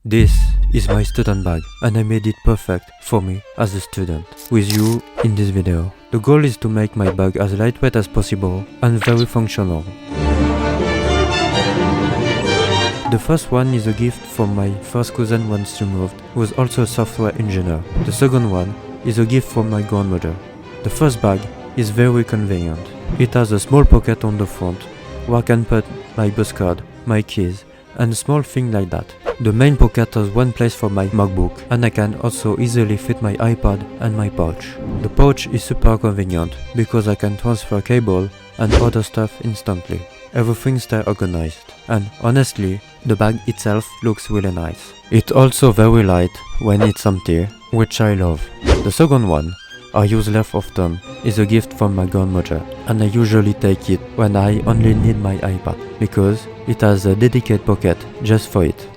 This is my student bag and I made it perfect for me as a student with you in this video. The goal is to make my bag as lightweight as possible and very functional. The first one is a gift from my first cousin once removed, who was also a software engineer. The second one is a gift from my grandmother. The first bag is very convenient. It has a small pocket on the front where I can put my bus card, my keys, and a small thing like that. The main pocket has one place for my MacBook, and I can also easily fit my iPad and my pouch. The pouch is super convenient because I can transfer cable and other stuff instantly. Everything stays organized, and honestly, the bag itself looks really nice. It's also very light when it's empty, which I love. The second one, I use less often, is a gift from my grandmother, and I usually take it when I only need my iPad, because it has a dedicated pocket just for it.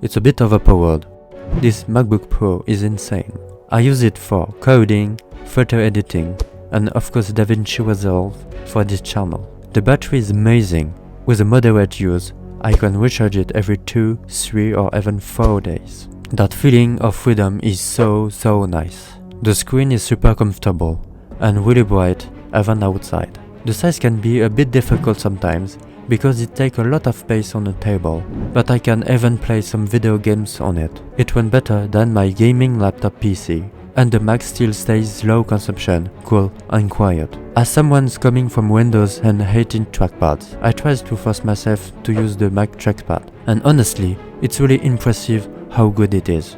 It's a bit overpowered. This MacBook Pro is insane. I use it for coding, photo editing, and of course DaVinci Resolve for this channel. The battery is amazing. With a moderate use, I can recharge it every 2, 3 or even 4 days. That feeling of freedom is so nice. The screen is super comfortable and really bright even outside. The size can be a bit difficult sometimes because it takes a lot of space on the table, but I can even play some video games on it. It runs better than my gaming laptop PC, and the Mac still stays low consumption, cool and quiet. As someone coming from Windows and hating trackpads, I try to force myself to use the Mac trackpad, and honestly, it's really impressive how good it is.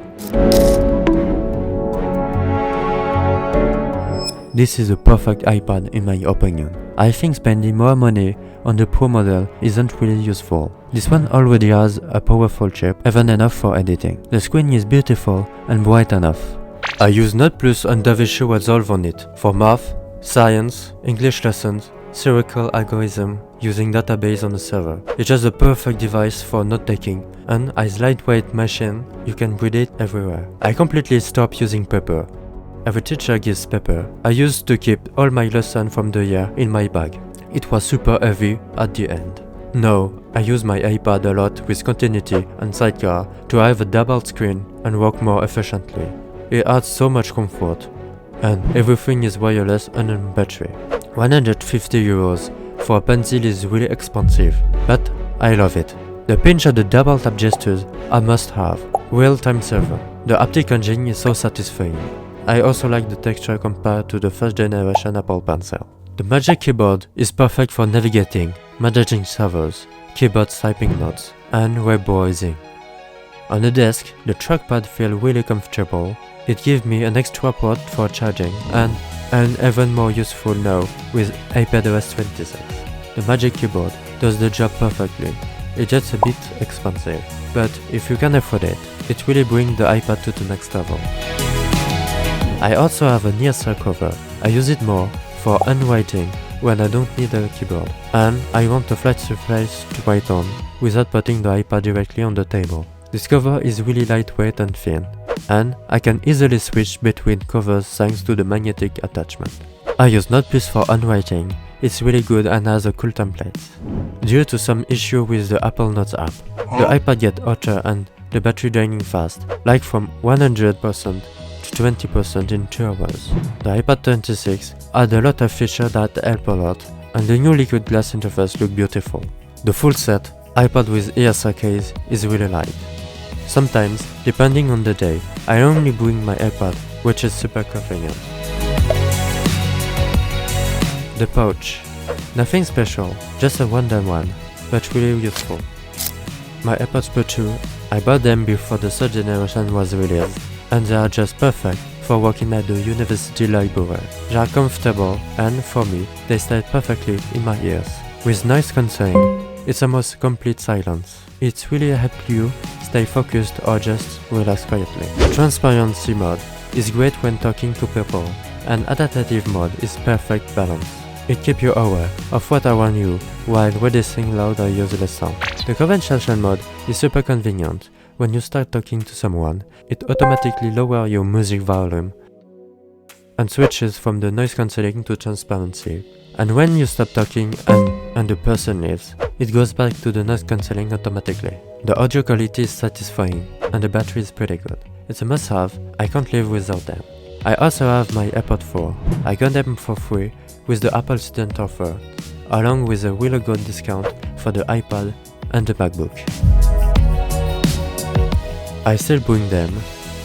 This is a perfect iPad in my opinion. I think spending more money on the Pro model isn't really useful. This one already has a powerful chip, even enough for editing. The screen is beautiful and bright enough. I use Note Plus and DaVinci Resolve on it for math, science, English lessons, theoretical algorithm, using database on the server. It's just a perfect device for note-taking, and as lightweight machine, you can read it everywhere. I completely stopped using paper. Every teacher gives paper. I used to keep all my lessons from the year in my bag. It was super heavy at the end. Now, I use my iPad a lot with Continuity and Sidecar to have a double screen and work more efficiently. It adds so much comfort, and everything is wireless and on battery. 150 euros for a pencil is really expensive, but I love it. The pinch and the double tap gestures are must have. Real-time server. The haptic engine is so satisfying. I also like the texture compared to the first generation Apple Pencil. The Magic Keyboard is perfect for navigating, managing servers, keyboard typing notes, and web browsing. On the desk, the trackpad feels really comfortable. It gives me an extra port for charging and even more useful now with iPadOS 26. The Magic Keyboard does the job perfectly. It's just a bit expensive, but if you can afford it, it really brings the iPad to the next level. I also have a near-cell cover. I use it more for handwriting when I don't need a keyboard, and I want a flat surface to write on without putting the iPad directly on the table. This cover is really lightweight and thin, and I can easily switch between covers thanks to the magnetic attachment. I use Note Plus for handwriting. It's really good and has a cool template. Due to some issue with the Apple Notes app, the iPad gets hotter and the battery draining fast, like from 100% to 20% in 2 hours. The iPad 26 had a lot of features that help a lot, and the new liquid glass interface looks beautiful. The full set, iPad with ESR case, is really light. Sometimes, depending on the day, I only bring my iPad, which is super convenient. The pouch. Nothing special, just a random one, but really useful. My AirPods Pro 2, I bought them before the third generation was released, and they are just perfect for working at the university library. They are comfortable, and for me, they stay perfectly in my ears. With noise cancelling, it's almost complete silence. It really helps you stay focused or just relax quietly. Transparency mode is great when talking to people, and adaptive mode is perfect balance. It keeps you aware of what around you while reducing loud or useless sound. The conversation mode is super convenient. When you start talking to someone, it automatically lowers your music volume and switches from the noise cancelling to transparency, And when you stop talking and the person leaves, it goes back to the noise cancelling automatically. The audio quality is satisfying and the battery is pretty good. It's a must-have, I can't live without them. I also have my AirPods 4. I got them for free with the Apple student offer, along with a really good discount for the iPad and the MacBook. I still bring them.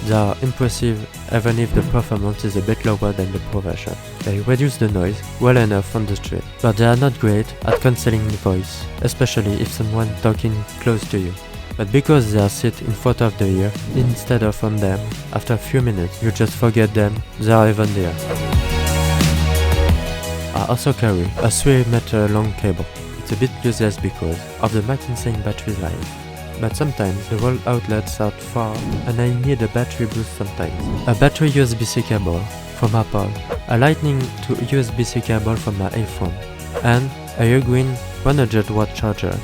They are impressive even if the performance is a bit lower than the Pro version. They reduce the noise well enough on the street, but they are not great at cancelling the voice, especially if someone talking close to you. But because they are sit in front of the ear instead of on them, after a few minutes you just forget them, they are even there. I also carry a 3-meter long cable. It's a bit useless because of the MagSafe battery life. But sometimes the wall outlets are far and I need a battery boost sometimes. A battery USB-C cable from Apple, a lightning to USB-C cable from my iPhone, and a green 100-watt charger,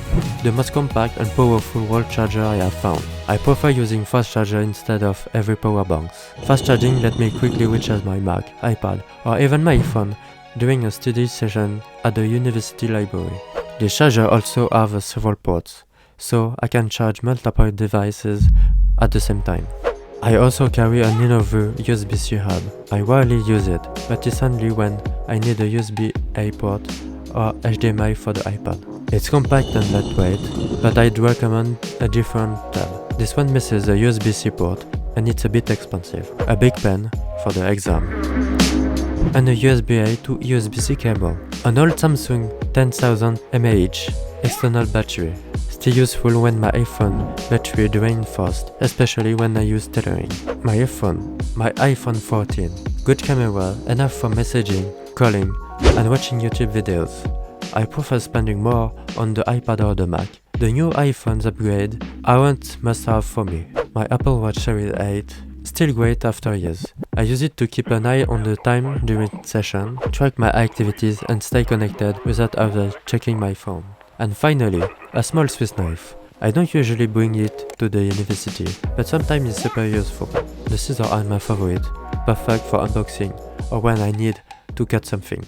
the most compact and powerful wall charger I have found. I prefer using fast charger instead of every power banks. Fast charging let me quickly recharge my Mac, iPad, or even my phone during a study session at the university library. The charger also has several ports, so I can charge multiple devices at the same time. I also carry an inner-view USB-C hub. I rarely use it, but it's handy when I need a USB-A port or HDMI for the iPad. It's compact and lightweight, but I'd recommend a different tab. This one misses a USB-C port and it's a bit expensive. A big pen for the exam, and a USB-A to USB-C cable. An old Samsung 10,000 mAh external battery. Still useful when my iPhone battery drains fast, especially when I use tethering. My iPhone 14. Good camera, enough for messaging, calling, and watching YouTube videos. I prefer spending more on the iPad or the Mac. The new iPhone's upgrade aren't must-have for me. My Apple Watch Series 8, still great after years. I use it to keep an eye on the time during session, track my activities and stay connected without ever checking my phone. And finally, a small Swiss knife. I don't usually bring it to the university, but sometimes it's super useful. The scissors are my favorite, perfect for unboxing or when I need to cut something.